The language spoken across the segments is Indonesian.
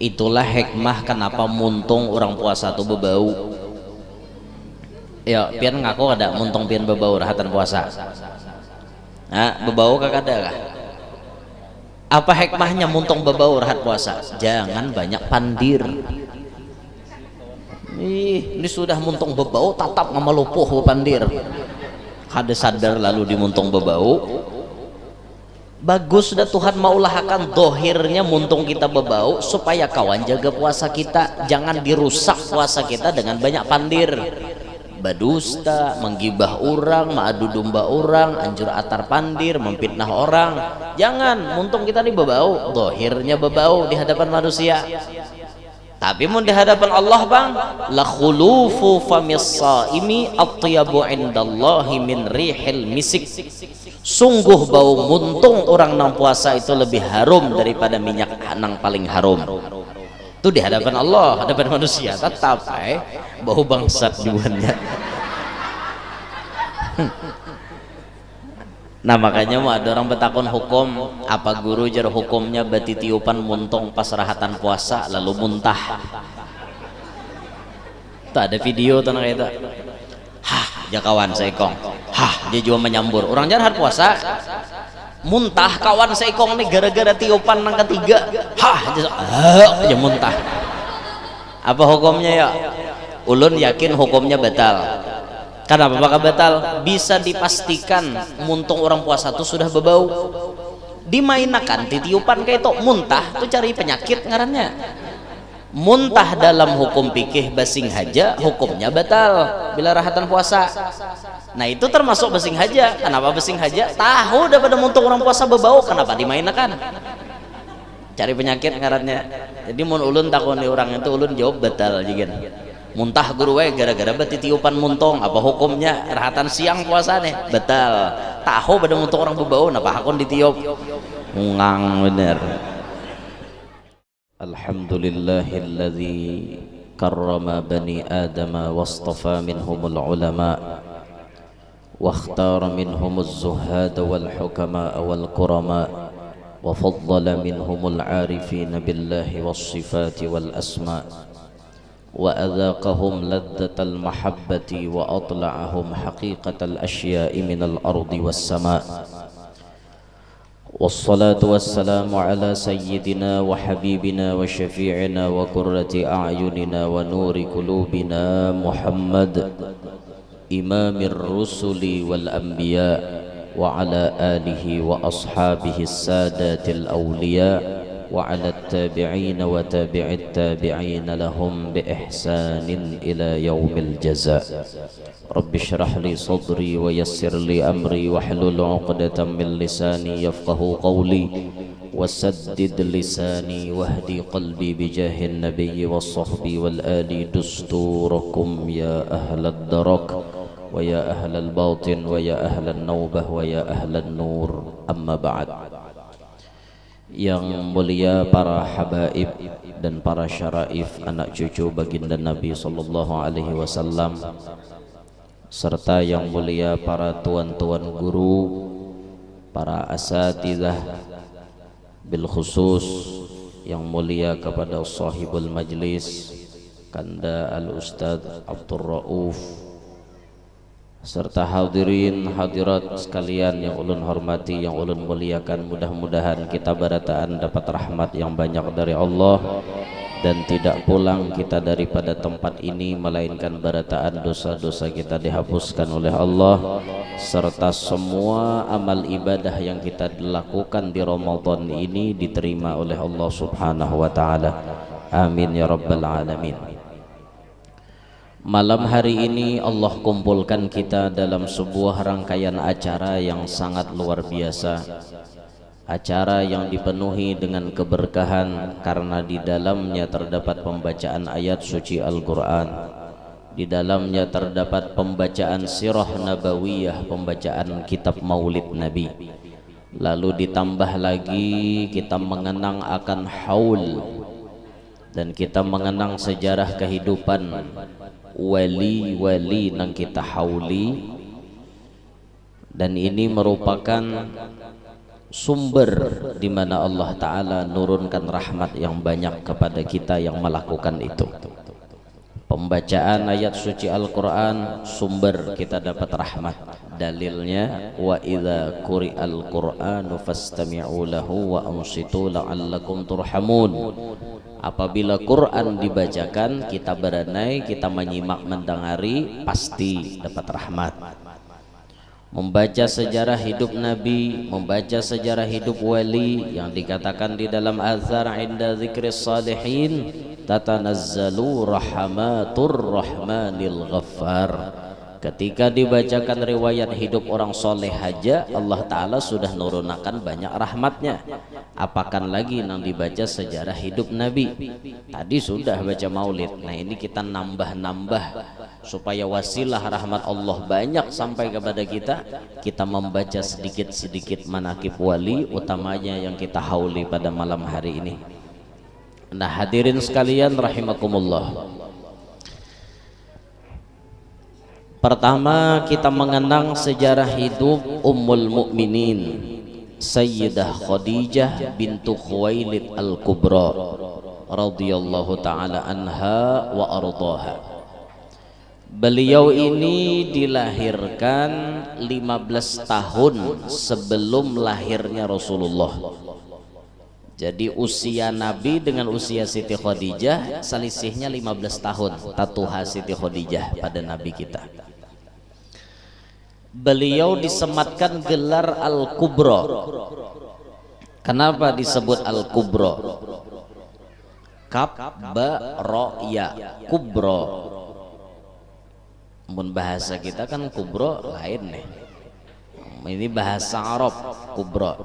Itulah hikmah kenapa muntung orang puasa tuh bebau. Ya, pian ngaku ada muntung pian bebau rahatan puasa. Nah, bebau kagak ada kah? Apa hikmahnya muntung bebau rahat puasa? Jangan banyak pandir. Ini sudah muntung bebau tatap ngamalupuh pandir. Kada sadar lalu dimuntung bebau. Bagus dah Tuhan maulahkan dohirnya muntung kita bebau supaya kawan jaga puasa kita, jangan dirusak puasa kita dengan banyak pandir, badusta, menggibah orang, ma'adu domba orang, anjur atar pandir, memfitnah orang. Jangan, muntung kita nih bebau, dohirnya bebau di hadapan manusia. Tapi mun di hadapan Allah bang, la khulufu famis saimi atyabu indallahi min rihil misik. Sungguh bau muntung orang nang puasa itu lebih harum daripada minyak nang paling harum. Itu di hadapan Allah, hadapan manusia tetap bau bangsat juannya. Nah makanya mau ada orang betakon hukum apa guru jar hukumnya bati tiupan muntung pas rahatan puasa lalu muntah. Tuh ada video tentang itu. Hah, ya kawan seikong. Hah, dia juga menyambur. Orang jahat puasa muntah kawan seikong nih gara-gara tiupan nang ketiga. Hah, dia muntah. Apa hukumnya ya? Ulun yakin hukumnya batal. Kenapa bakal batal? Bisa dipastikan muntung orang puasa itu sudah bebau. Dimainakan titiupan kayak itu muntah tuh cari penyakit ngarannya. Muntah dalam hukum fikih basing haja hukumnya batal bila rahatan puasa. Nah itu termasuk basing haja. Kenapa basing haja? Tahu daripada muntung orang puasa bebau, kenapa dimainakan? Cari penyakit ngarannya. Jadi mun ulun takoni orang itu ulun jawab batal juga. Muntah guru we gara-gara beti tiupan muntung, apa hukumnya? Rahatan siang puasa nih batal. Tahu pada muntung orang bebau, napa hakon ditiup? Ngang bener. Alhamdulillahilladzi karrama bani adama wastafa minhumul ulama wa ikhtara minhumuz zuhada wal hukama wal kurama wa faddala minhumul arifina billahi was sifati wal asma wa adhaqahum ladzatal mahabbati wa atla'ahum haqiqatal asya'i minal ardi was sama. والصلاة والسلام على سيدنا وحبيبنا وشفيعنا وقرة أعيننا ونور قلوبنا محمد إمام الرسل والأنبياء وعلى آله وأصحابه السادات الأولياء وعلى التابعين وتابع التابعين لهم بإحسان إلى يوم الجزاء. رب اشرح لي صدري ويسر لي أمري واحلل عقدة من لساني يفقه قولي وسدد لساني واهدي قلبي بجاه النبي والصحب والآل دستوركم يا أهل الدرك ويا أهل الباطن ويا أهل النوبة ويا أهل النور. أما بعد. Yang mulia para habaib dan para syaraif anak cucu baginda Nabi sallallahu alaihi wasallam, serta yang mulia para tuan-tuan guru, para asatidzah, bil khusus yang mulia kepada sahibul majlis Kanda al Ustadz Abdul Rauf, serta hadirin hadirat sekalian yang ulun hormati, yang ulun muliakan. Mudah-mudahan kita barataan dapat rahmat yang banyak dari Allah dan tidak pulang kita daripada tempat ini melainkan barataan dosa-dosa kita dihapuskan oleh Allah, serta semua amal ibadah yang kita lakukan di Ramadan ini diterima oleh Allah Subhanahu wa taala. Amin ya rabbal alamin. Malam hari ini Allah kumpulkan kita dalam sebuah rangkaian acara yang sangat luar biasa. Acara yang dipenuhi dengan keberkahan karena di dalamnya terdapat pembacaan ayat suci Al-Quran. Di dalamnya terdapat pembacaan sirah nabawiyah, pembacaan kitab maulid Nabi. Lalu ditambah lagi kita mengenang akan haul dan kita mengenang sejarah kehidupan wali-wali nang kita hauli, dan ini merupakan sumber di mana Allah Ta'ala nurunkan rahmat yang banyak kepada kita yang melakukan itu. Pembacaan ayat suci Al-Quran, sumber kita dapat rahmat. Dalilnya, wa idza quri'al Qur'anu fastami'u lahu wa ansitu la'allakum turhamun. Apabila Quran dibacakan, kita beranai, kita menyimak, mendengari, pasti dapat rahmat. Membaca sejarah hidup Nabi, membaca sejarah hidup wali yang dikatakan di dalam azhar inda dzikris salihin, tatanazzalu rahmatur rahmanil ghaffar. Ketika dibacakan riwayat hidup orang soleh aja, Allah Ta'ala sudah nurunakan banyak rahmatnya. Apakan lagi yang dibaca sejarah hidup Nabi. Tadi sudah baca maulid. Nah ini kita nambah-nambah supaya wasilah rahmat Allah banyak sampai kepada kita. Kita membaca sedikit-sedikit manaqib wali, utamanya yang kita hauli pada malam hari ini. Nah hadirin sekalian rahimakumullah, pertama kita mengenang sejarah hidup Ummul Mukminin Sayyidah Khadijah bintu Khuwailid Al-Kubra radhiyallahu taala anha wa ardhaha. Beliau ini dilahirkan 15 tahun sebelum lahirnya Rasulullah. Jadi usia Nabi dengan usia Siti Khadijah selisihnya 15 tahun. Tatuha Siti Khadijah pada Nabi kita. Beliau disematkan gelar Al-Kubra. Kenapa disebut Al-Kubra? Kaf ba ra ya, Kubra. Mun bahasa kita kan Kubra lain nih. Ini bahasa Arab Kubra.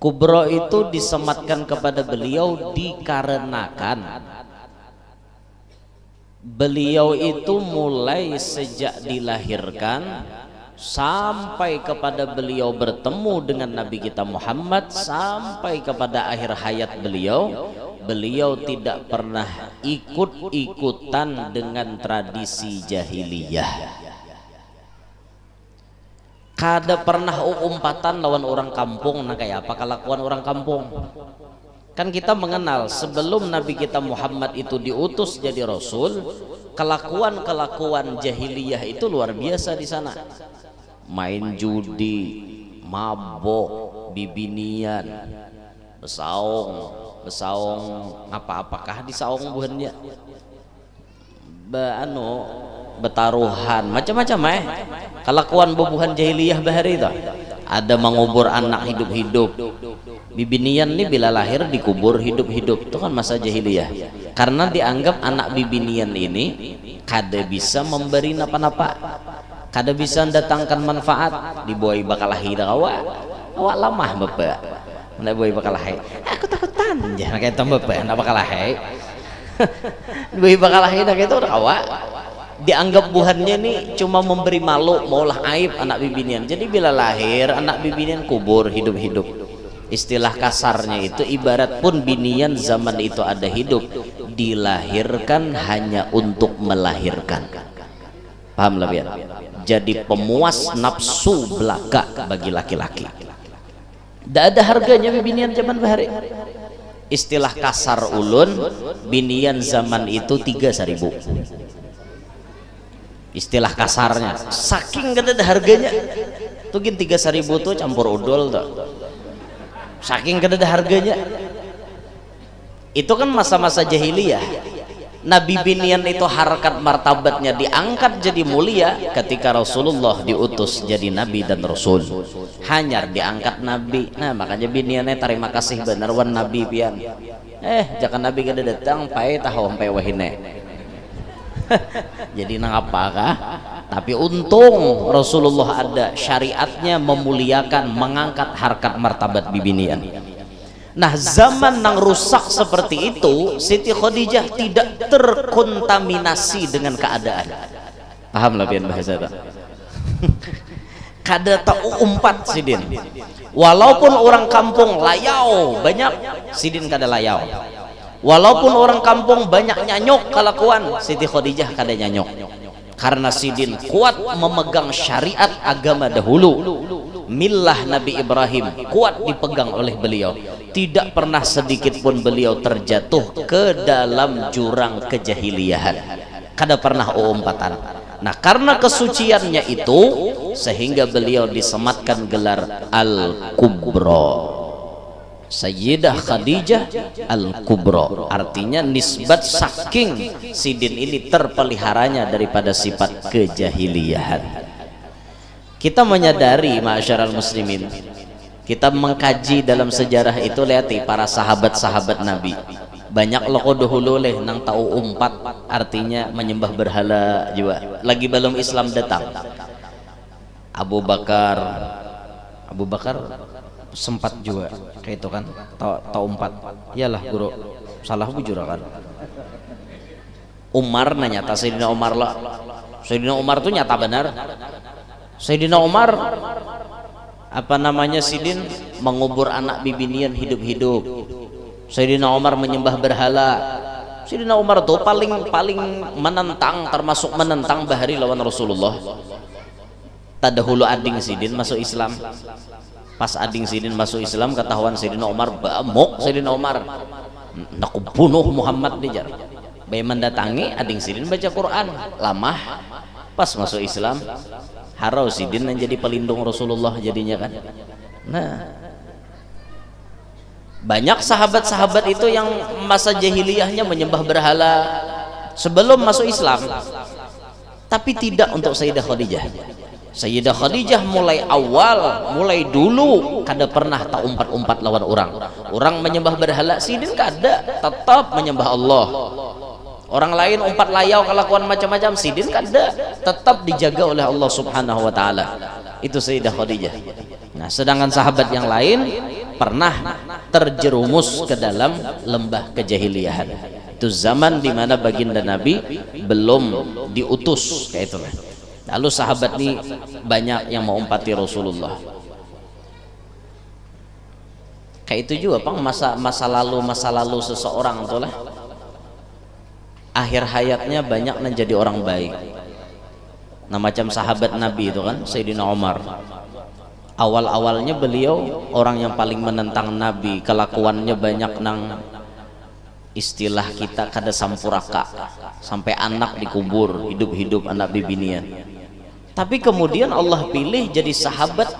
Kubra itu disematkan kepada beliau dikarenakan beliau itu mulai sejak dilahirkan sampai kepada beliau bertemu dengan Nabi kita Muhammad, sampai kepada akhir hayat beliau, beliau tidak pernah ikut-ikutan dengan tradisi jahiliyah. Kada pernah umpatan lawan orang kampung. Nah kayak apa kelakuan orang kampung? Kan kita mengenal sebelum Nabi kita Muhammad itu diutus jadi Rasul, kelakuan-kelakuan jahiliyah itu luar biasa di sana. Main judi, mabok, bibinian, besaung, apa-apakah di saung buhannya? Betaruhan, macam-macam kelakuan bubuhan jahiliyah bahari itu. Ada mengubur anak hidup-hidup. Bibinian ini bila lahir dikubur hidup-hidup, itu kan masa jahiliyah. Karena dianggap anak bibinian ini kada bisa memberi napa-napa, kada bisa mendatangkan manfaat. Dibuai bakalahi dah awak lamah bapak. Nak buai bakalahi. Aku takutan. Jangan kayak tambah bapak, nak bakalahi. Dibuai bakalahi dah gitu awak. Dianggap buhannya nih cuma memberi malu, maulah aib anak bibinian. Jadi bila lahir anak bibinian kubur hidup-hidup. Istilah kasarnya itu ibarat pun binian zaman itu ada hidup, dilahirkan hanya untuk melahirkan. Paham lah biar? Jadi pemuas nafsu belaka bagi laki-laki. Tidak ada harganya bibinian zaman bahari. Istilah kasar ulun, binian zaman itu 3.000. Istilah kasarnya, saking gak ada harganya tuh gin 3.000 tuh campur udol tuh, saking gak ada harganya. Itu kan masa-masa jahiliyah. Nabi binian itu harkat martabatnya diangkat jadi mulia ketika Rasulullah diutus jadi Nabi dan Rasul. Hanyar diangkat Nabi. Nah makanya biniannya terima kasih benar wan Nabi pian. Jangan Nabi gak datang pai tahu sampai wahine. Jadi apakah? Tapi untung Rasulullah ada, syariatnya memuliakan, mengangkat harkat martabat bibinian. Nah zaman yang rusak seperti itu, Siti Khadijah tidak terkontaminasi dengan keadaan. Paham lah biar bahasa itu. Kada tak umpat sidin. Walaupun orang kampung layau banyak, sidin kada layau. Walaupun orang kampung banyak nyanyok kelakuan, Siti Khadijah kada nyanyok. Karena sidin kuat memegang syariat agama dahulu. millah Nabi Ibrahim kuat dipegang oleh beliau, tidak pernah sedikit pun beliau terjatuh ke dalam jurang kejahiliahan, kada pernah umpatan. Nah, karena kesuciannya itu sehingga beliau disematkan gelar Al-Kubra, Sayyidah Khadijah Al-Kubra, artinya nisbat saking sidin ini terpeliharanya daripada sifat kejahiliahan. Kita menyadari ma'asyiral muslimin, kita mengkaji dalam sejarah itu, lihati para sahabat-sahabat Nabi banyak loko dahulu leh nang tahu umpat, artinya menyembah berhala juga lagi belum Islam datang. Abu Bakar sempat juga kayak itu kan, tahu umpat, iyalah guru salah bujur kan. Umar nanya, Sayyidina Umar lah, Sayyidina Umar tuh nyata benar. Sayyidina Umar apa namanya sidin mengubur anak bibinian hidup-hidup. Sayyidina Umar menyembah berhala. Sayyidina Umar tuh paling menentang, termasuk menentang bahari lawan Rasulullah. Tadahulu ading sidin masuk Islam. Pas ading sidin masuk Islam, ketahuan Sayyidina Umar bamuk. Sayyidina Umar nak bunuh Muhammad dijar. Bayi mendatangi ading sidin baca Quran, lamah. Pas masuk Islam, harau sidin menjadi pelindung Rasulullah jadinya kan. Nah, banyak sahabat-sahabat itu yang masa jahiliyahnya menyembah berhala sebelum masuk Islam, tapi tidak untuk Sayyidah Khadijah. Sayyidah Khadijah mulai awal, mulai dulu kada pernah tak umpat-umpat lawan orang menyembah berhala, sidin kada, tetap menyembah Allah. Orang lain umpat layau kelakuan macam-macam, sidin kada, tetap dijaga oleh Allah Subhanahu wa taala. Itu Sayyidah Khadijah. Nah, sedangkan sahabat yang lain pernah terjerumus ke dalam lembah kejahiliahan. Itu zaman di mana baginda Nabi belum diutus kayak itulah. Lalu sahabat ini banyak yang mengumpati Rasulullah. Kayak itu juga pang masa lalu seseorang itulah. Akhir hayatnya banyak menjadi orang baik. Nah, macam sahabat Nabi itu kan Sayyidina Umar. Awal-awalnya beliau orang yang paling menentang Nabi, kelakuannya banyak nang istilah kita kada sampuraka, sampai anak dikubur hidup-hidup anak bibinian. Tapi kemudian Allah pilih jadi sahabat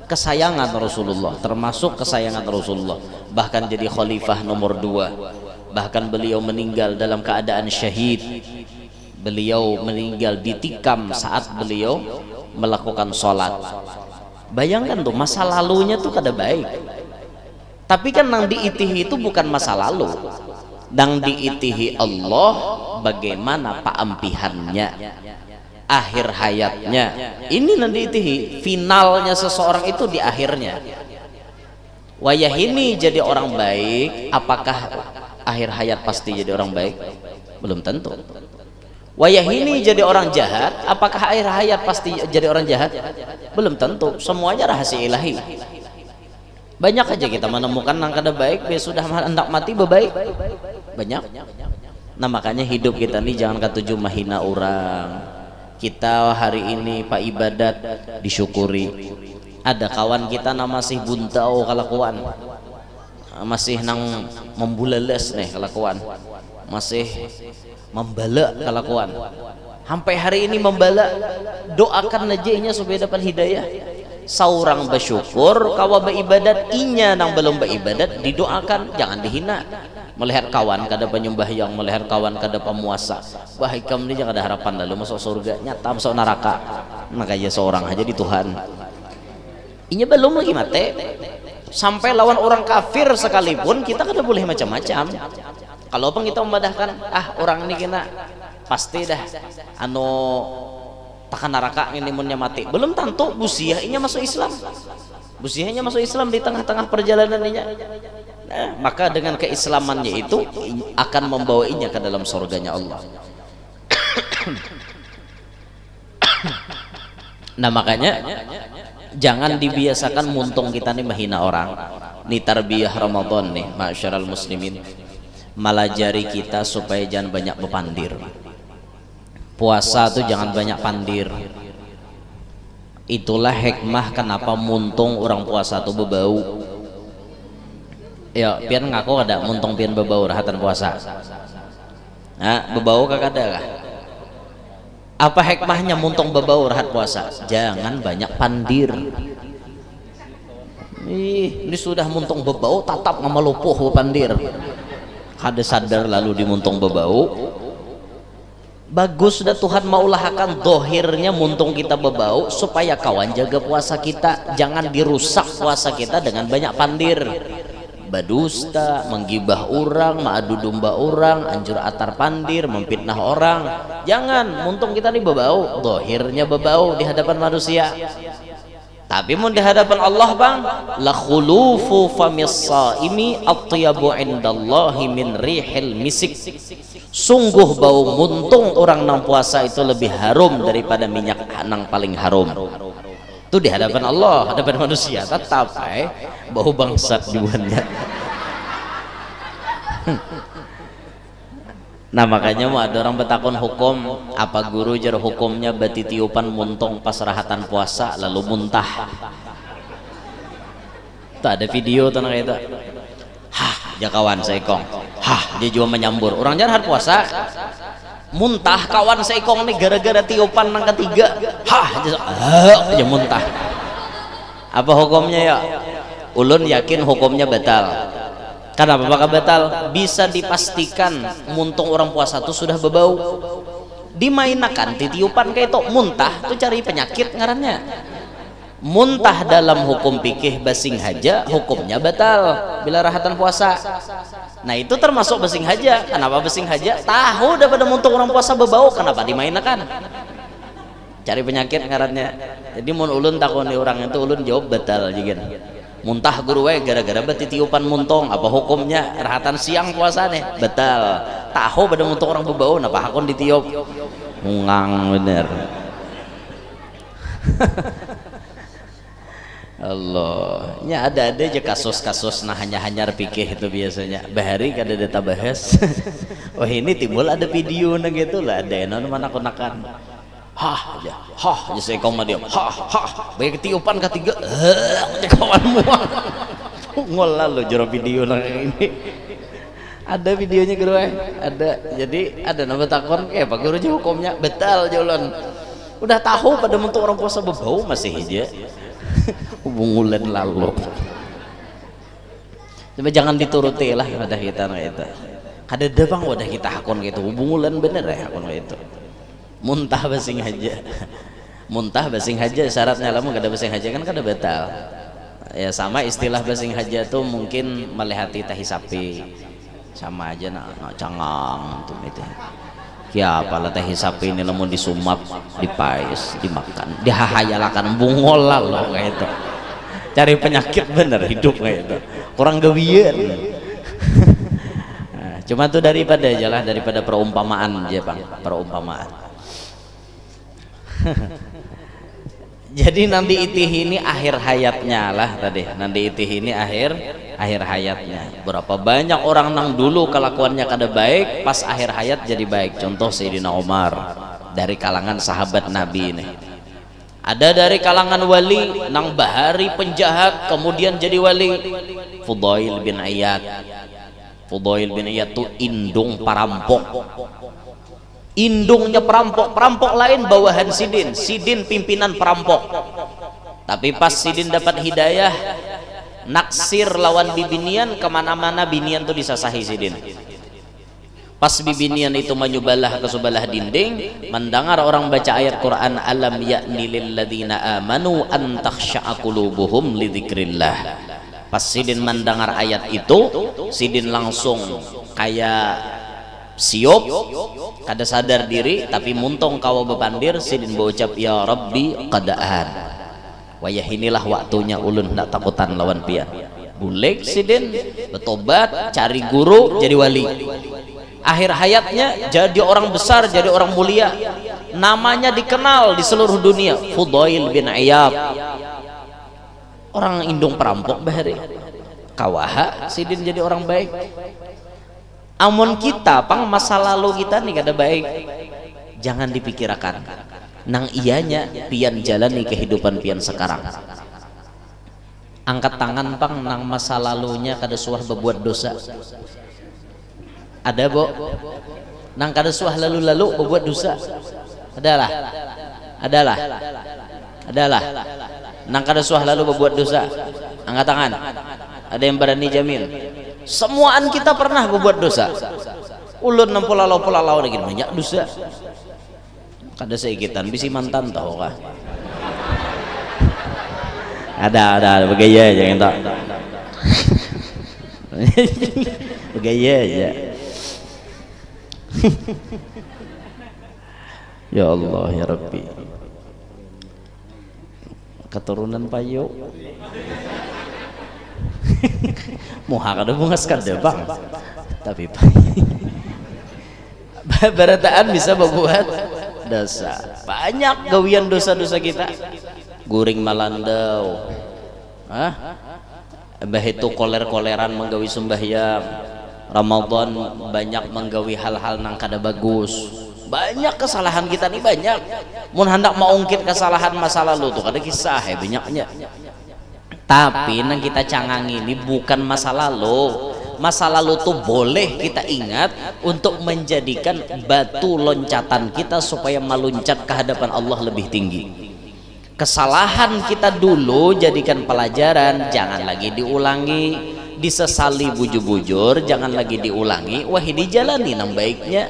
kesayangan Rasulullah, termasuk kesayangan Rasulullah, bahkan jadi khalifah nomor 2. Bahkan beliau meninggal dalam keadaan syahid. Beliau meninggal ditikam saat beliau melakukan sholat. Bayangkan tuh, masa lalunya tuh kada baik, tapi kan nang diitihi itu bukan masa lalu, nang diitihi Allah bagaimana paampihannya, akhir hayatnya ini nang diitihi. Finalnya seseorang itu di akhirnya. Wayah ini jadi orang baik, apakah akhir hayat pasti jadi orang baik? Belum tentu. Wayah ini jadi orang jahat, apakah akhir hayat pasti jadi orang jahat? Belum tentu. Semuanya rahasia ilahi. Banyak aja kita menemukan yang kada baik, sudah hendak mati bebaik. Banyak. Nah, makanya hidup kita ini jangan katuju mahina orang. Kita hari ini pak ibadat disyukuri. Ada kawan kita nama masih buntau kelakuan, masih nang membulales nih kelakuan, masih membala kelakuan, sampai hari ini membala. Doakan najihnya supaya dapat hidayah. Saurang bersyukur kawa beribadat, inya nang belum beribadat didoakan, jangan dihina. Melihat kawan kada penyembahyang, melihat kawan kada pemuasa, bahai kamu ini jangan ada harapan lalu masuk surga, nyata masuk neraka. Makanya seorang aja di Tuhan, inya belum lagi mati. Sampai lawan orang kafir sekalipun kita kada boleh macam-macam. Kalau pun kita membadahkan, orang ini kena pasti dah takan neraka ini munnya mati, belum tentu busiahnya masuk Islam. Busiahnya masuk Islam di tengah-tengah perjalanannya. Nah, maka dengan keislamannya itu akan membawainya ke dalam surganya Allah. Nah, makanya jangan dibiasakan muntung kita nih menghina orang. Ini tarbiyah Ramadan nih, ma'asyiral muslimin. Malajari kita supaya jangan banyak bepandir. Puasa tuh jangan banyak pandir. Itulah hikmah kenapa muntung orang puasa tuh bebau. Ya, pian ngaku ada muntung pian bebau rahatan puasa. Nah, bebau kagak ada lah. Apa hikmahnya muntung bebau rahat puasa? Jangan banyak pandir. Ini sudah muntung bebau tatap ngamalupuh pandir. Kada sadar lalu dimuntung bebau. Bagus dah Tuhan maulahakan dohirnya muntung kita bebau supaya kawan jaga puasa kita, jangan dirusak puasa kita dengan banyak pandir, badusta, menggibah orang, ma'adu domba orang, anjur atar pandir, memfitnah orang. Jangan, muntung kita nih bebau, dohirnya bebau di hadapan manusia. Tapi mun di hadapan Allah bang, la khulufu famis saimi atyabu indallahi min rihil misik. Sungguh bau muntung orang nang puasa itu lebih harum daripada minyak nang paling harum. Itu di hadapan Allah, hadapan manusia tetap bau bangsat di buannya. Nah makanya mau ada orang bertakun hukum apa guru jar hukumnya bati tiupan muntung pas rahatan puasa lalu muntah. Tuh ada video tuh kayak itu. Hah, jakawan seikong. Hah, dia juga menyambur. Orang jar hari puasa muntah kawan seikong nih gara-gara tiupan nang ketiga. Hah, dia muntah. Apa hukumnya ya? Ulun yakin hukumnya batal. Kenapa bakal batal? Bisa dipastikan muntung orang puasa itu sudah bebau. Dimainakan titiupan kayak itu muntah itu cari penyakit ngarannya. Muntah dalam hukum fikih basing haja hukumnya batal bila rahatan puasa. Nah itu termasuk basing haja. Kenapa basing haja? Tahu daripada muntung orang puasa bebau, kenapa dimainakan? Cari penyakit ngarannya. Jadi mun ulun takoni orang itu ulun jawab batal juga. Muntah guru we gara-gara beti tiupan muntung, apa hukumnya? Rahatan siang puasa nih batal. Tahu pada muntung orang bebau, napa hakon ditiup? Ngang bener. Allah, nya ada aja kasus-kasus nah hanya pikir itu biasanya. Bahari kada data bahas. Oh ini timbul ada video nah gitu lah, ada non mana konakan. Hah aja, hah aja saya kau mah diam, hah, baik tiupan ketiga, kawan muang, ngol lalu jero video nang ini, ada videonya guru ada, jadi ada nama takon, pak guru aja hukumnya, betal jalan, udah tahu pada bentuk orang puasa bebau masih aja, bungulan lalu, coba jangan dituruti lah wadah kita nggak itu, ada debang wadah kita hakon gitu, bungulan bener ya hakon itu. Muntah basing haja, muntah basing haja syaratnya lama kada basing haja kan kada batal. Ya sama istilah basing haja tuh mungkin melihati tahi sapi, sama aja nak cangang tuh itu. Ya apalah tahi sapi ini lamun disumap, dipais, dimakan, dihahayalakan bungol lah loh kayak itu. Cari penyakit bener hidup kayak itu. Kurang gawian. Nah, cuma tuh daripada perumpamaan aja bang, perumpamaan. Jadi nanti itih ini akhir hayatnya lah tadi, nanti itih ini akhir hayatnya. Berapa banyak orang nang dulu kelakuannya kada baik, pas akhir hayat jadi baik. Contoh Sayyidina Umar dari kalangan sahabat Nabi ini. Ada dari kalangan wali nang bahari penjahat kemudian jadi wali. Fudail bin Iyad. Fudail bin Iyad tuh indung perampok. Indungnya perampok lain bawahan Sidin pimpinan perampok. Tapi pas Sidin dapat hidayah naksir lawan bibinian, kemana-mana binian tuh disasahi Sidin. Pas bibinian itu menyubalah ke sebelah dinding, mendengar orang baca ayat Quran, alam ya'ni lilladzina amanu an takhsha'a qulubuhum li dzikrillah. Pas Sidin mendengar ayat itu, Sidin langsung kayak siop, kada sadar diri, tapi muntung kawa bepandir. Sidin berucap ya Rabbi qada'an, wayah inilah waktunya ulun nak takutan lawan pian. Bulik Sidin bertobat, cari guru, jadi wali. Akhir hayatnya jadi orang besar, jadi orang mulia, namanya dikenal di seluruh dunia, Fudail bin Iyad. Orang indung perampok bahari kawaha Sidin jadi orang baik. Amun kita pang masa lalu kita nih kada baik, jangan dipikirkan. nang iyanya pian jalani kehidupan pian sekarang. Angkat tangan pang nang masa lalunya kada suah berbuat dosa. Ada bo? Nang kada suah lalu-lalu berbuat dosa. Adalah. Nang kada suah lalu berbuat dosa. Angkat tangan. Ada yang berani jamin? Semuaan kita pernah berbuat dosa. Ulun nang pulalau lagi banyak dosa. Kada seikitan bisi mantan tahu kah? Ada begaya aja yang tak. Begaya aja. Ya Allah ya Rabbi. Keturunan payu. Muha kada bungas kada bang. Tapi barataan bisa membuat dosa. Banyak gawian dosa-dosa kita. Guring malandau, bah itu koler-koleran menggawi sembahyang. Ramadan banyak menggawi hal-hal nang kada bagus. Banyak kesalahan kita nih banyak. Mun hendak mau ungkit kesalahan masa lalu tuh kada kisah banyaknya. Tapi nang kita cangang ini bukan masa lalu. Masa lalu tuh boleh kita ingat untuk menjadikan batu loncatan kita supaya meluncat ke hadapan Allah lebih tinggi. Kesalahan kita dulu jadikan pelajaran, jangan lagi diulangi. Disesali bujur-bujur, jangan lagi diulangi. Wah dijalani nang baiknya.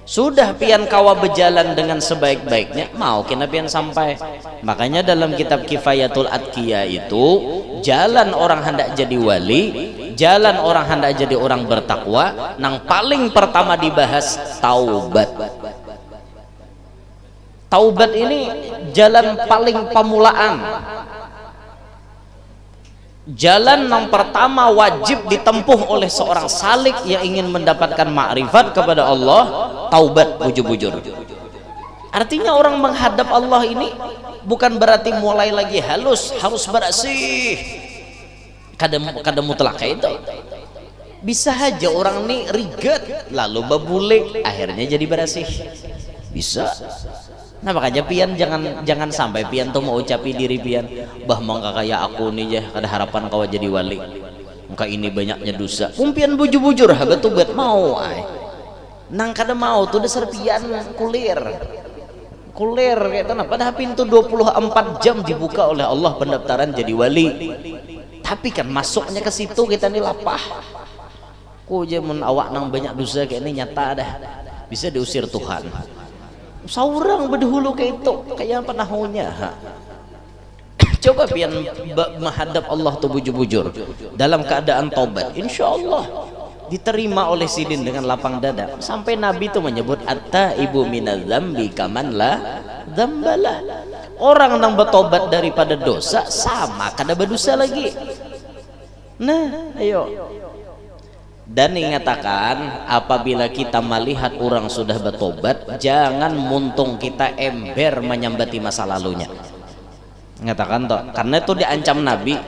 Sudah pian kawa berjalan dengan sebaik-baiknya, mau kena pian sampai. Makanya dalam kitab Kifayatul Atqiya itu, jalan orang hendak jadi wali, jalan orang hendak jadi orang bertakwa, nang paling pertama dibahas taubat. Taubat ini jalan paling pamulaan. Jalan yang pertama wajib ditempuh oleh seorang salik yang ingin mendapatkan ma'rifat kepada Allah, taubat bujur-bujur. Artinya orang menghadap Allah ini bukan berarti mulai lagi halus, harus bersih. Kadang mutlak itu. Bisa aja orang ini riget lalu babulik akhirnya jadi bersih. Bisa. Nah makanya pian jangan sampai pian tuh mau ucapi diri pian bah mangka kayak aku nih ya ada harapan kau jadi wali maka ini banyaknya dosa pian bujur-bujur haga tuh buat mau nang kada mau tuh dasar pian kulir kayak tanah padahal pintu 24 jam dibuka oleh Allah pendaftaran jadi wali tapi kan masuknya ke situ kita nih lapah ku aja mun awak nang banyak dosa kayak ini nyata dah bisa diusir Tuhan. Seorang berdahulu kayak itu kayak apa nahunya coba pian menghadap Allah tuh bujur-bujur dalam keadaan taubat insya Allah diterima oleh sidin dengan lapang dada sampai Nabi itu menyebut atta ibu minadzambi kaman la dzambalah orang yang bertobat daripada dosa sama kada berdosa lagi. Nah ayo dan ingatakan apabila kita melihat orang sudah bertobat jangan muntung kita ember menyambati masa lalunya ngatakan toh karena itu diancam Nabi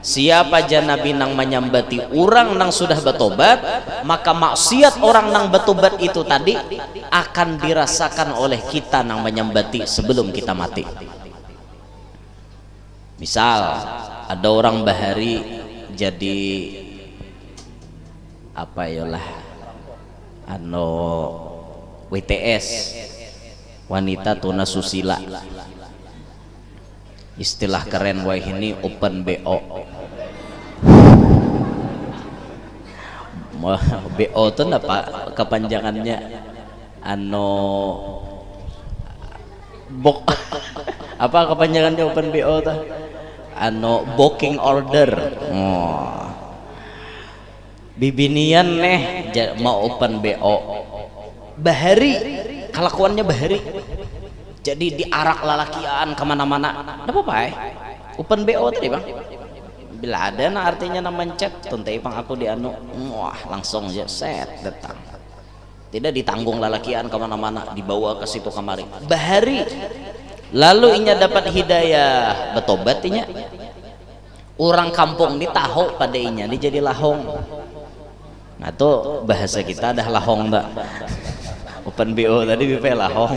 siapa aja Nabi nang menyambati orang nang sudah bertobat maka maksiat orang nang bertobat itu tadi akan dirasakan oleh kita nang menyambati sebelum kita mati. Misal ada orang bahari jadi apa yolah WTS wanita tuna susila istilah keren wah ini open BO BO itu apa kepanjangannya apa kepanjangannya open BO tuh booking order bibinian nih mau open BO bahari kelakuannya bahari jadi diarak lalakian kemana-mana ada apa open BO tadi bang bila ada nah artinya nama chat tuntai pang aku wah langsung aja set datang tidak ditanggung lalakian kemana-mana dibawa ke situ kemari bahari lalu inya dapat hidayah betobat inya orang kampung ini tahu pada inya ini jadi lahong. Nah tuh bahasa kita dah lahong tak open BO tadi BP lahong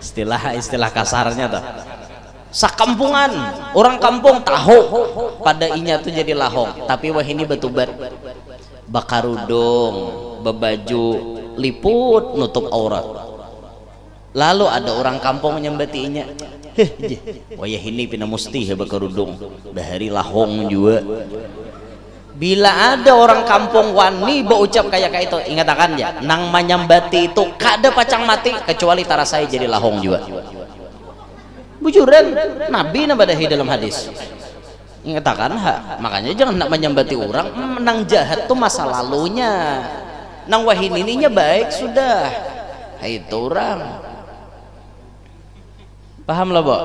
istilah kasarnya tuh. Sakampungan orang kampung tahu pada inya tuh jadi lahong, tapi wah ini betubat bakarudung bebaju liput nutup aurat. Lalu ada orang kampung nyembetinya, wah ini pina musti ya bakarudung bahari lahong juga. Bila ada orang kampung wani berucap kayak itu, ingat akan ya, nang menyambati itu kada pacang mati kecuali tarasai jadi lahong juga. Bujuran Nabi nabadahi dalam hadis. Ingat akan makanya jangan nak menyambati orang. Nang jahat tuh masa lalunya, nang wahin ininya baik sudah. Itu orang. Paham lah, Bo?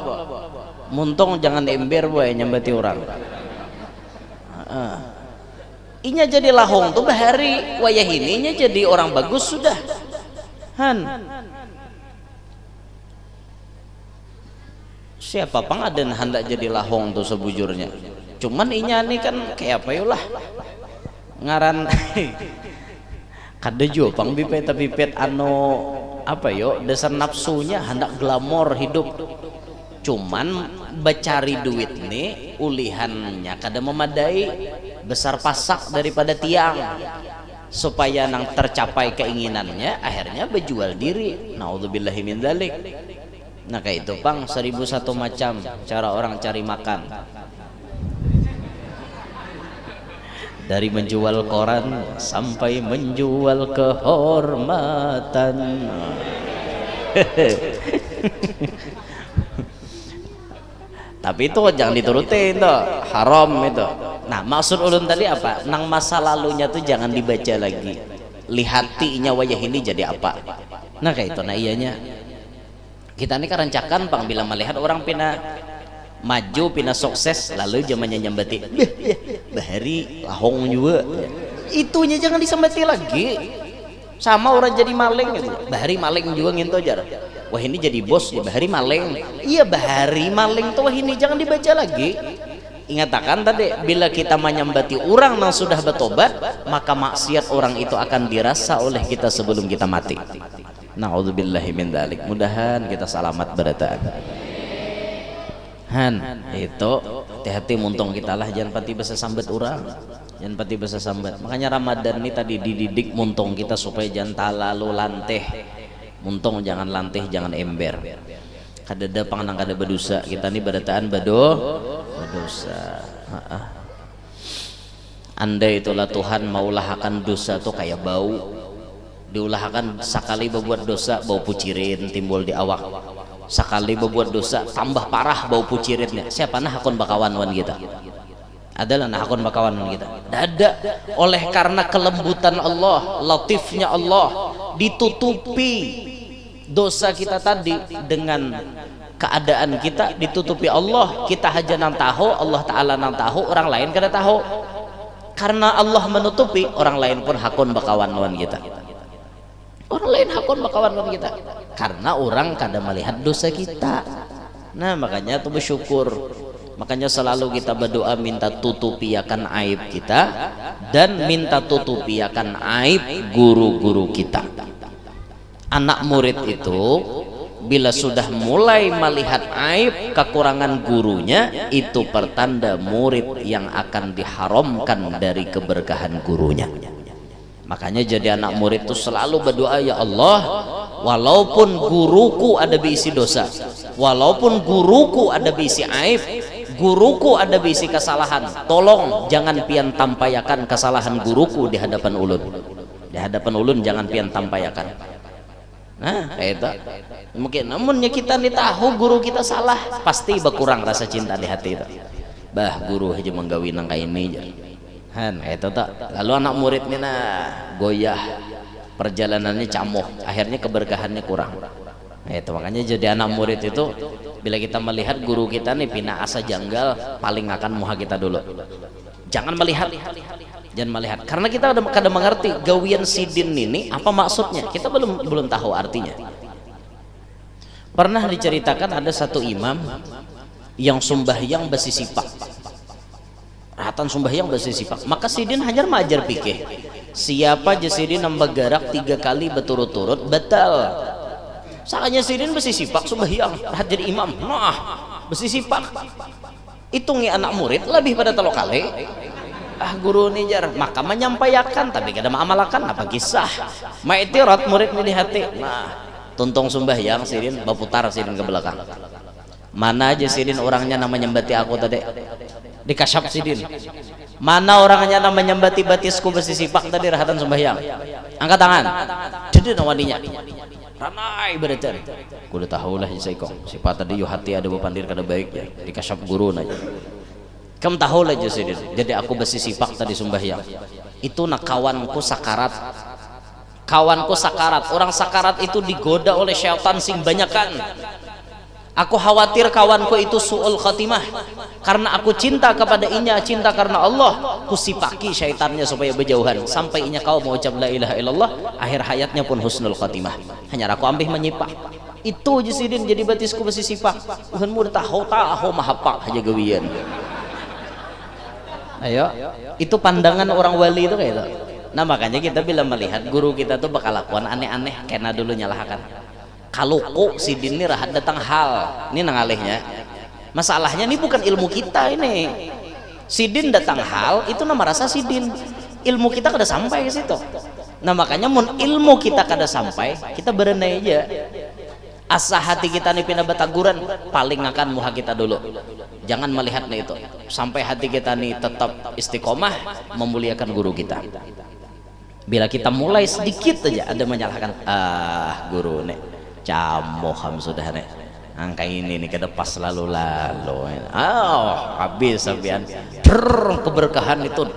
Muntung jangan ember boy nyambati orang. Inya jadi lahong tuh bahari wayah ininya jadi orang bagus sudah. Han. Siapa pang ada hendak jadi lahong tuh sebujurnya. Cuman inya nih kan kayak apa yulah. Ngaran kada jo pang bipet anu apa yo dasar nafsunya hendak glamor hidup. Cuman becari duit nih ulihannya kada memadai, besar pasak daripada tiang supaya nang tercapai keinginannya akhirnya berjual diri. Naudzubillahi min dzalik. Nah kayak itu pang 1001 macam cara orang cari makan, dari menjual koran sampai menjual kehormatan. Tapi itu jangan diturutin tuh, haram itu. Nah maksud ulun tadi apa? Nang masa lalunya tuh jangan dibaca lagi, lihatinya wajah ini jadi apa. Nah kayak itu, nah iyanya kita ini kan rancakan pang bila melihat orang pina maju pina sukses lalu zamannya nyambati bahari lahong juga, itunya jangan disambati lagi. Sama orang jadi maling gitu, bahari maling juga nginto jar. Wah ini jadi bos ya bahari maling. Iya bahari maling tuh wah ini jangan dibaca lagi. Ingat akan tadi bila kita menyambati orang yang sudah bertobat, maka maksiat orang itu akan dirasa oleh kita sebelum kita mati. Na'udzubillahi min dzalik. Mudahan kita selamat berataan. Han itu hati-hati muntung kita lah jangan pati bisa sambat orang. Jangan pati bisa sambat. Makanya Ramadan ini tadi dididik muntung kita supaya jangan talalu lanteh. Muntung jangan lanteh, jangan ember. Kadada panganang kada berdosa. Kita ini berataan berdosa. Andai itulah Tuhan maulahkan dosa tuh kayak bau. Diulahkan sekali berbuat dosa bau pucirin timbul di awak, sekali berbuat dosa tambah parah bau pucirinnya. Siapa nah hakun bakawan wan kita? Adalah nah hakun bakawan wan kita. Dada oleh karena kelembutan Allah, latifnya Allah, ditutupi dosa kita tadi dengan keadaan kita ditutupi Allah. Kita haja nang tahu, Allah Ta'ala nang tahu, orang lain kada tahu. Karena Allah menutupi, orang lain pun hakun bakawan wan kita. Orang lain hakun bakawan kita karena orang kadang melihat dosa kita. Nah makanya tuh bersyukur, makanya selalu kita berdoa minta tutupi akan aib kita dan minta tutupi akan aib guru-guru kita. Anak murid itu bila sudah mulai melihat aib kekurangan gurunya, itu pertanda murid yang akan diharamkan dari keberkahan gurunya. Makanya jadi anak murid itu selalu berdoa, ya Allah, walaupun guruku ada berisi dosa, walaupun guruku ada berisi aib, guruku ada berisi kesalahan, tolong jangan pian tampayakan kesalahan guruku di hadapan ulun. Di hadapan ulun jangan pian tampayakan. Nah itu mungkin namunnya kita nih tahu guru kita salah, pasti berkurang rasa cinta di hati itu. Bah guru aja menggawi nang kayak ini aja. Han itu tak. Lalu anak murid ini nah goyah, perjalanannya camuh, akhirnya keberkahannya kurang. Itu makanya jadi anak murid itu bila kita melihat guru kita nih pina asa janggal, paling akan muha kita dulu. Jangan melihat, jangan melihat, karena kita udah kadang mengerti gawian sidin ini apa maksudnya, kita belum tahu artinya. Pernah diceritakan ada satu imam yang sembahyang bersisipak. Rahatan sembahyang bersisipak, maka sidin hanya mengajar pikir siapa je sidin nambah garak 3 kali berturut-turut batal Sakanya sidin besi sipak sembahyang rahat jadi imam. Nah, besi sipak. Hitungi anak murid lebih pada telo kali. Ah guru nih jar, maka menyampaikan tapi kada mengamalkan apa kisah. Maitirat murid milih hati. Nah, tuntung sembahyang sidin berputar sidin ke belakang. Mana aja sidin orangnya namanya nyembati aku tadi? Dikasyap sidin. Mana orangnya namanya nyembati batisku besi sipak tadi rahatan sembahyang? Angkat tangan. Jadi nawaninya. Ranai berecer. Kudu tahu lah saya kok. Sifat tadi yo hati ada bepandir kada baik ya. Dikasyap guru aja. Kamu tahu lah sidin. Jadi aku besi sipak tadi sembahyang. Itu nak kawanku sakarat. Kawanku sakarat. Orang sakarat itu digoda oleh syaitan sing banyakan. Aku khawatir kawanku itu su'ul khatimah. Karena aku cinta kepada inya, cinta karena Allah, ku sipaki syaitannya supaya berjauhan. Sampai inya kau mau ucap la ilaha illallah, akhir hayatnya pun husnul khatimah. Hanya aku ambil menyipak. Itu aja sidin jadi batisku besi sipak. Tuhan mudah tahu mahapak aja gawian. Ayo, itu pandangan orang wali itu kayak itu. Nah makanya kita bila melihat guru kita tuh bakal lakukan aneh-aneh, kena dulu nyalahkan. Kalau kok sidin ini rahat datang hal, ini nangalihnya. Masalahnya ini bukan ilmu kita ini. Sidin datang hal itu nama rasa sidin. Ilmu kita kada sampai ke situ. Nah makanya mun ilmu kita kada sampai, kita berenai aja. Asa hati kita nih pindah bataguran, paling akan muha kita dulu. Jangan melihat nih itu. Sampai hati kita nih tetap istiqomah memuliakan guru kita. Bila kita mulai sedikit aja ada menyalahkan, guru nih camoham sudah nih. Angka ini nih ke depan lalu habis sampean keberkahan itu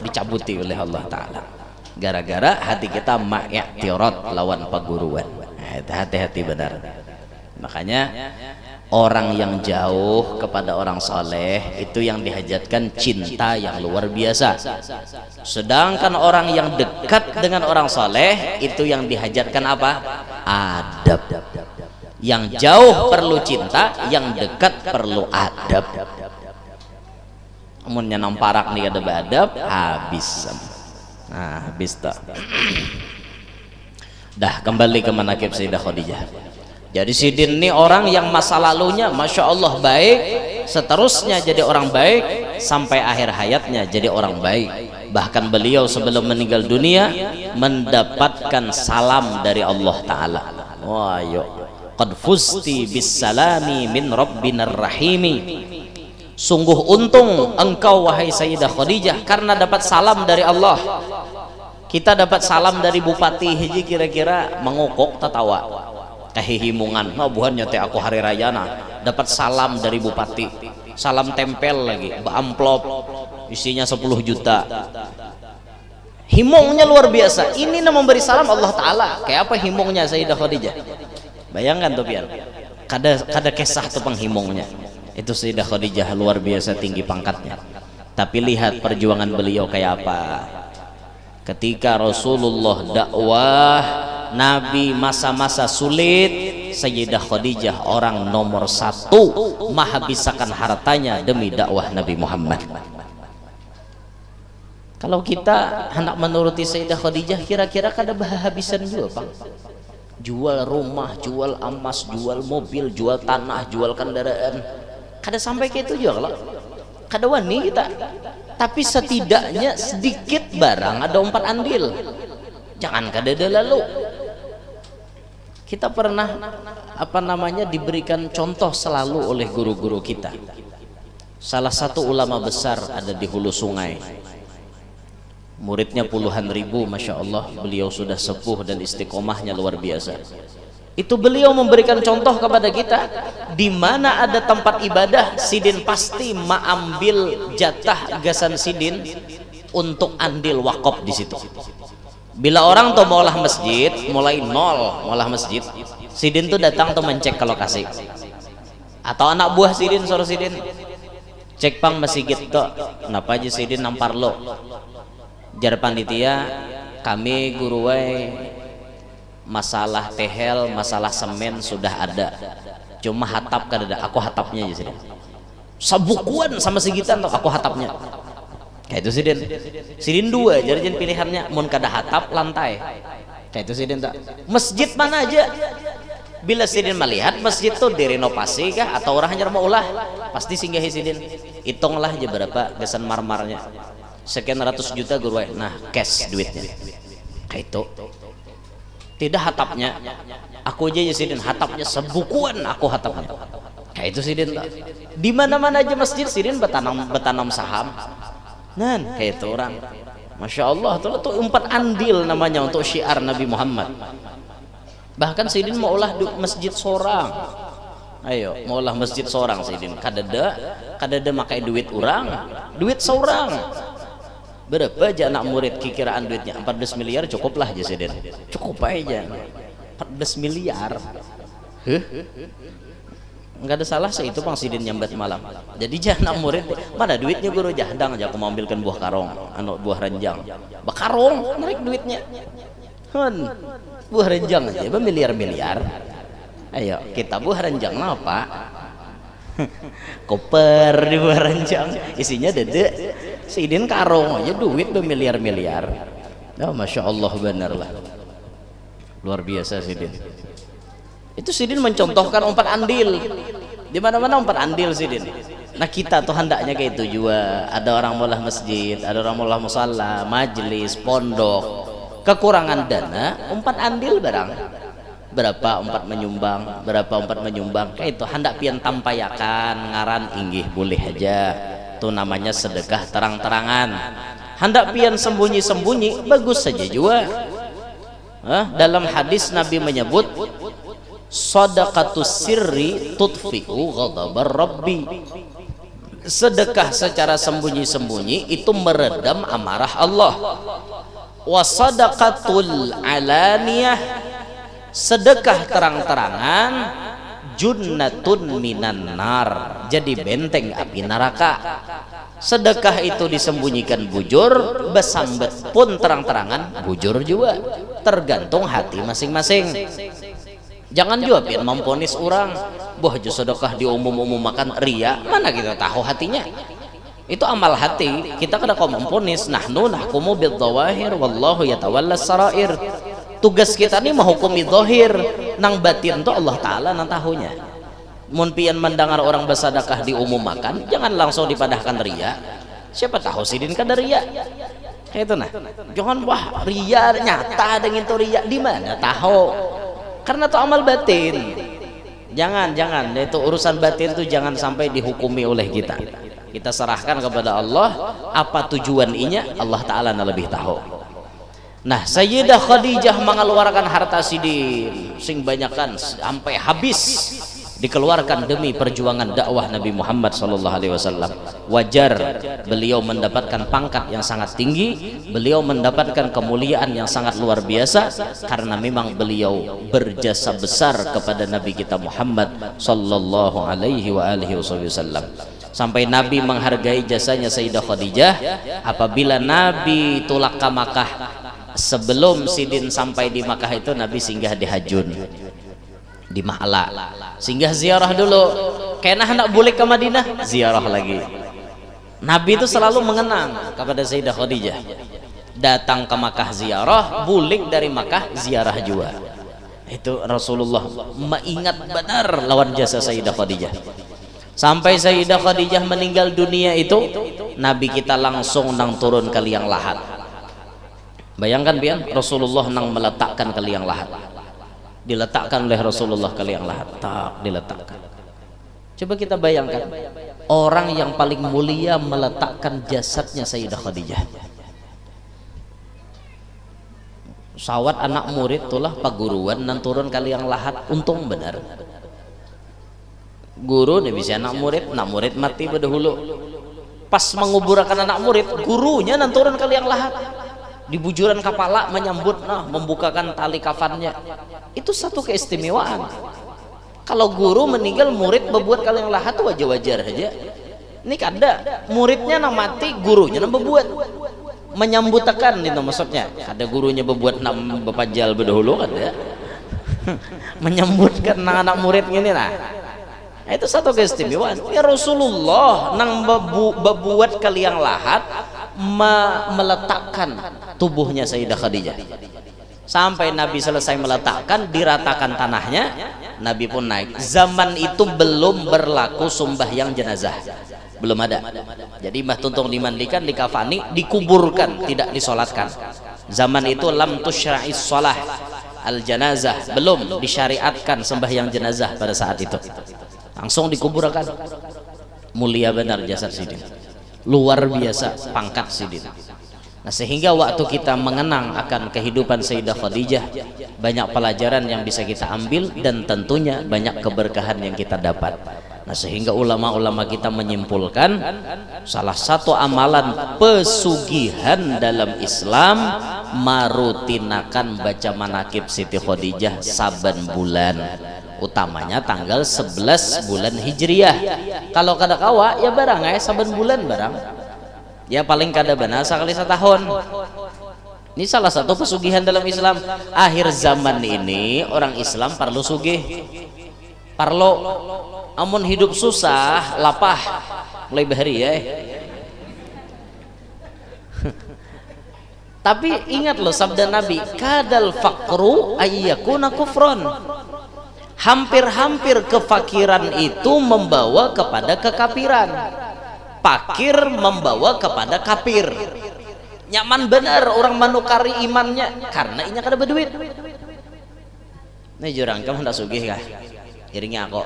dicabuti oleh Allah Ta'ala gara-gara hati kita ma'iktirat lawan paguruan. Hati-hati benar. Makanya orang yang jauh kepada orang soleh itu yang dihajatkan cinta yang luar biasa, sedangkan orang yang dekat dengan orang soleh itu yang dihajatkan apa? Adab. Yang jauh perlu cinta, yang dekat perlu adab. Amunnya namparak nih ada adab, habis. Nah, habis tak. Dah kembali ke manaqib Sayyidah Khadijah. Jadi sidin ini orang yang masa lalunya Masya Allah baik, seterusnya jadi orang baik sampai akhir hayatnya jadi orang baik. Bahkan beliau sebelum meninggal dunia mendapatkan salam dari Allah Ta'ala. Wah yuk, qad fusti bis salami min rabbinar rahimi. Sungguh untung engkau wahai Sayyidah Khadijah karena dapat salam dari Allah. Kita dapat salam dari bupati hiji kira-kira mengokok tertawa kehihimungan. Nah buhannya teh aku hari raya dapat salam dari bupati, salam tempel lagi amplop isinya 10 juta. Himungnya luar biasa. Ini memberi salam Allah Ta'ala. Kayak apa himungnya Sayyidah Khadijah? Bayangkan tuh pian, kada kisah tuh penghimungnya. Itu Sayyidah Khadijah luar biasa tinggi pangkatnya. Tapi lihat perjuangan beliau kayak apa. Ketika Rasulullah dakwah Nabi masa-masa sulit, Sayyidah Khadijah orang nomor 1 menghabiskan hartanya demi dakwah Nabi Muhammad. Kalau kita hendak menuruti Sayyidah Khadijah kira-kira kada habisan juga Pak. Jual rumah, jual emas, jual mobil, jual tanah, jual kendaraan. Kada sampai ke itu juga lah. Kada wani kita. Tapi setidaknya sedikit barang ada 4 andil. Jangan kada lalu. Kita pernah diberikan contoh selalu oleh guru-guru kita. Salah satu ulama besar ada di hulu sungai. Muridnya puluhan ribu, Masya Allah. Beliau sudah sepuh dan istiqomahnya luar biasa. Itu beliau memberikan contoh kepada kita, di mana ada tempat ibadah, sidin pasti mengambil jatah gasan sidin untuk andil wakaf di situ. Bila orang tuh maulah masjid, mulai nol maulah masjid, sidin tuh datang tuh mencek ke lokasi. Atau anak buah sidin suruh sidin cek pang masjid tuh, kenapa aja sidin nampar lo? Jar panitia, kami guruwai masalah tehel, masalah semen sudah ada, cuma hatap kada ada. Aku hatapnya aja sidin. Sabukuan sama segitan tuh aku hatapnya. Kayak itu sidin 2 jadi pilihannya mun kada hatap lantai. Kayak itu sidin tak. Masjid mana aja Bila sidin melihat masjid tuh direnovasi kah atau orang hanya mau ulah, pasti singgahi sidin. Hitunglah aja berapa gesan marmarnya. Sekian ratus juta guru. Nah, cash duitnya. Kayak itu. Tidak hatapnya. Aku aja sidin hatapnya sebukuan aku hatap. Kayak itu sidin. Di mana-mana aja masjid sidin betanam saham. Nah, kayak itu orang. Masya Allah tuh umpat andil namanya untuk syiar Nabi Muhammad. Bahkan sidin mau ulah masjid sorang. Ayo, mau ulah masjid sorang sidin. Kadada makai duit orang, duit seorang. Berapa aja anak murid kikiraan duitnya 14 miliar cukuplah aja sidin. Cukup aja. 14 miliar. Enggak ada salah sih itu pang sidin nyambat malam. Jadi jangan murid mana duitnya guru jahdang aja aku mau ambilkan buah karong, buah renjang. Bakarong narik duitnya. Buah renjang aja miliar-miliar. Ayo kita buah renjang apa? Koper di buah renjang isinya dede. Sidin karong aja duit miliar-miliar. Oh, Masya Allah benar lah. Luar biasa sidin. Itu sidin mencontohkan umpat andil. Di mana-mana umpat andil sidin. Nah kita tuh hendaknya kayak itu juga. Ada orang maulah masjid, ada orang maulah musalla, majelis, pondok. Kekurangan dana, umpat andil barang. Berapa umpat menyumbang, berapa umpat menyumbang. Kayak itu hendak pian tampayakan ngaran inggih boleh aja. Itu namanya sedekah terang-terangan. Hendak pian sembunyi-sembunyi bagus saja juga. Dalam hadis Nabi menyebut shadaqatus sirri tudfi'u ghadabar rabbi. Sedekah secara sembunyi-sembunyi itu meredam amarah Allah. Wa sadaqatul alaniyah, sedekah terang-terangan, junnatun minan nar, jadi benteng api neraka. Sedekah itu disembunyikan bujur, besambet pun terang-terangan bujur juga. Tergantung hati masing-masing. Jangan juga pian memponis orang, boh jo sedekah diumum-umum makan ria, mana kita tahu hatinya. Itu amal hati, kita kada kau memponis. Nahnu nahkumu bidzawahir wallahu yatawallas sarair. Tugas kita nih menghukumi zahir, nang batin tuh Allah Ta'ala nang tahunya. Mun pian mendengar orang bersedekah diumumkan, jangan langsung dipadahkan ria. Siapa tahu sidin kada ria. Itu nah. Jangan wah ria nyata dengan itu ria di mana tahu. Karena itu amal batin. Jangan itu urusan batin itu jangan sampai dihukumi oleh kita. Kita serahkan kepada Allah apa tujuan inya, Allah Ta'ala lebih tahu. Nah, Sayyidah Khadijah mengeluarkan harta sidin sing banyakan sampai habis dikeluarkan demi perjuangan dakwah Nabi Muhammad SAW. Wajar beliau mendapatkan pangkat yang sangat tinggi, beliau mendapatkan kemuliaan yang sangat luar biasa karena memang beliau berjasa besar kepada Nabi kita Muhammad SAW. Sampai Nabi menghargai jasanya Sayyidah Khadijah. Apabila Nabi tulak ke Makkah, sebelum sidin sampai di Makkah itu Nabi singgah di Hajun, di Ma'la, singgah ziarah dulu. Kena hendak boleh ke Madinah, ziarah lagi. Nabi itu selalu mengenang kepada Sayyidah Khadijah. Datang ke Makkah ziarah, bulik dari Makkah ziarah juga. Itu Rasulullah mengingat benar lawan jasa Sayyidah Khadijah. Sampai Sayyidah Khadijah meninggal dunia itu, Nabi kita langsung nang turun ke liang lahat. Bayangkan pian, Rasulullah nang meletakkan ke liang lahat. Diletakkan oleh Rasulullah ke liang lahat. Tak diletakkan. Coba kita bayangkan, orang yang paling mulia meletakkan jasadnya Sayyidah Khadijah. Sawat anak murid tulah paguruan nang turun ke liang lahat, untung benar. Guru nih bisa anak murid mati berdahulu. Pas menguburkan anak murid, gurunya nang turun ke liang lahat. Di bujuran kepala menyambut, membukakan tali kafannya. Itu satu keistimewaan. Kalau guru meninggal, murid berbuat ke liang lahat itu wajar-wajar aja. Ini kada, muridnya nang mati, gurunya nang berbuat. Menyambutakan itu maksudnya. Ada gurunya berbuat nang bepajal berdahulu ada. Menyambutkan anak murid ini nah. Itu satu keistimewaan. Ya Rasulullah nang berbuat ke liang lahat meletakkan tubuhnya Sayyidah Khadijah. Sampai Nabi selesai meletakkan, diratakan tanahnya, Nabi pun naik. Zaman itu belum berlaku sembahyang jenazah, belum ada. Jadi Mbah Tuntung dimandikan, dikafani, dikuburkan, tidak disolatkan. Zaman itu lam tusyra'is shalah al janazah, belum disyariatkan sembahyang jenazah pada saat itu. Langsung dikuburkan. Mulia benar jasad Sidin, luar biasa pangkat Sidin. Nah, sehingga waktu kita mengenang akan kehidupan Sayyidah Khadijah, banyak pelajaran yang bisa kita ambil dan tentunya banyak keberkahan yang kita dapat. Nah, sehingga ulama-ulama kita menyimpulkan salah satu amalan pesugihan dalam Islam marutinakan baca manakib Siti Khadijah saben bulan, utamanya tanggal 11 bulan Hijriah. Kalau kada kawa ya barang saben bulan barang. Ya paling kada benar sekali setahun. Ini salah satu pesugihan dalam Islam. Akhir zaman ini orang Islam perlu sugih, parlo. Amun hidup susah lapah mulai bahari ya. Tapi ingat loh sabda Nabi, kadal faqru ayyakuna kufron. Hampir-hampir kefakiran itu membawa kepada kekafiran. Fakir membawa kepada kafir. Nyaman benar orang menukari imannya karena inya kada berduit. Nih jurang kamu hendak sugih kah? Iringnya aku.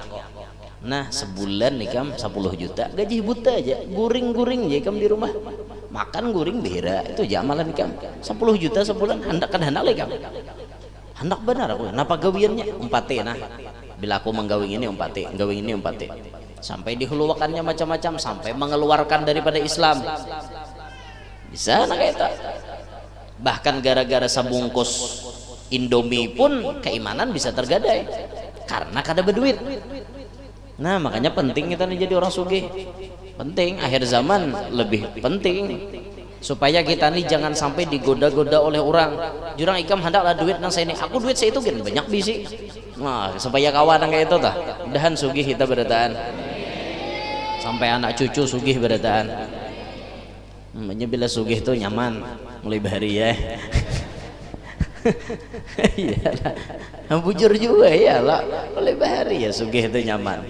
Nah sebulan nih kam 10 juta gaji buta aja, guring-guring aja kam di rumah, makan guring bihira itu aja amalan kam 10 juta sebulan. Hendak kan hendak lagi kam, hendak benar aku. Napa gawiannya umpate? Nah bila aku menggawing ini umpate, gawing ini umpate, sampai dihuluwakannya macam-macam, sampai mengeluarkan daripada Islam. Bisa nak itu. Bahkan gara-gara sabungkus Indomie pun keimanan bisa tergadai karena kada berduit. Nah makanya penting kita nih jadi orang sugih. Penting, akhir zaman lebih penting supaya kita nih jangan sampai digoda-goda oleh orang. Jurang ikam hendaklah duit nang saya ini, aku duit saya itu kan banyak bisi. Nah supaya kawan kayak itu tah, mudahan sugih kita berataan, sampai anak cucu sugih berataan. Bila sugih itu nyaman mulai bahari ya. Iyalah, bujur juga ya lah, mulai bahari ya sugih itu nyaman.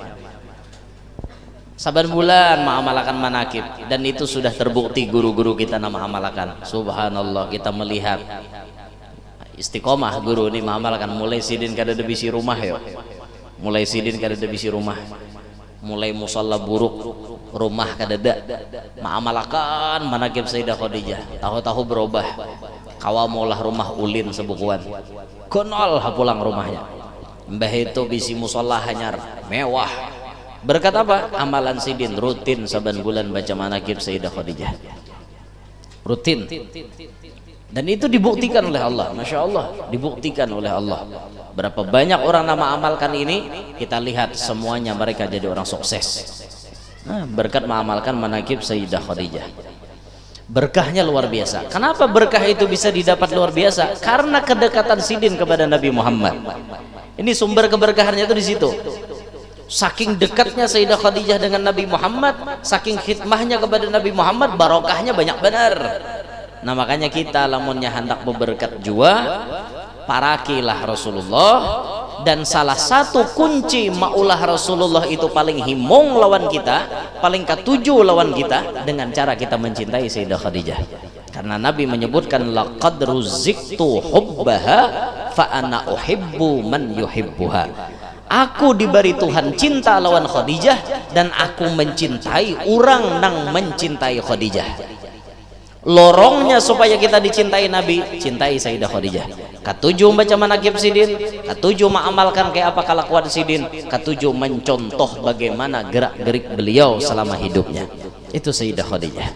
Saban bulan mengamalkan manakib, dan itu sudah terbukti guru-guru kita nama amalkan. Subhanallah, kita melihat istiqomah guru ini mengamalkan. Mulai sidin kada debisi rumah yo, mulai sidin kada debisi rumah, mulai musalla buruk rumah kadada mengamalkan manakib Sayyidah Khadijah. Tahu-tahu berubah, kawa maulah rumah ulin sebukuan konol pulang rumahnya. Mbah itu bisi musalla hanyar mewah. Berkat apa? Amalan sidin rutin saban bulan baca manakib Sayyidah Khadijah, rutin. Dan itu dibuktikan oleh Allah, Masya Allah, dibuktikan oleh Allah. Berapa banyak orang nama amalkan ini, kita lihat semuanya mereka jadi orang sukses. Nah, berkat mengamalkan manakib Sayyidah Khadijah, berkahnya luar biasa. Kenapa berkah itu bisa didapat luar biasa? Karena kedekatan sidin kepada Nabi Muhammad. Ini sumber keberkahannya itu di situ. Saking dekatnya Sayyidah Khadijah dengan Nabi Muhammad, saking khidmahnya kepada Nabi Muhammad, barokahnya banyak benar. Nah makanya kita lamunnya hendak berberkat jua, parakilah Rasulullah. Dan salah satu kunci maulah Rasulullah itu paling himung lawan kita, paling ketujuh lawan kita, dengan cara kita mencintai Sayyidah Khadijah. Karena Nabi menyebutkan laqad ruziktu hubbaha fa ana uhibbu man yuhibbuha. Aku diberi Tuhan cinta lawan Khadijah, dan aku mencintai orang nang mencintai Khadijah. Lorongnya supaya kita dicintai Nabi, cintai Sayyidah Khadijah. Ketujuh baca manakib sidin, ketujuh mengamalkan kayak apa kelakuan sidin, ketujuh mencontoh bagaimana gerak-gerik beliau selama hidupnya. Itu Sayyidah Khadijah.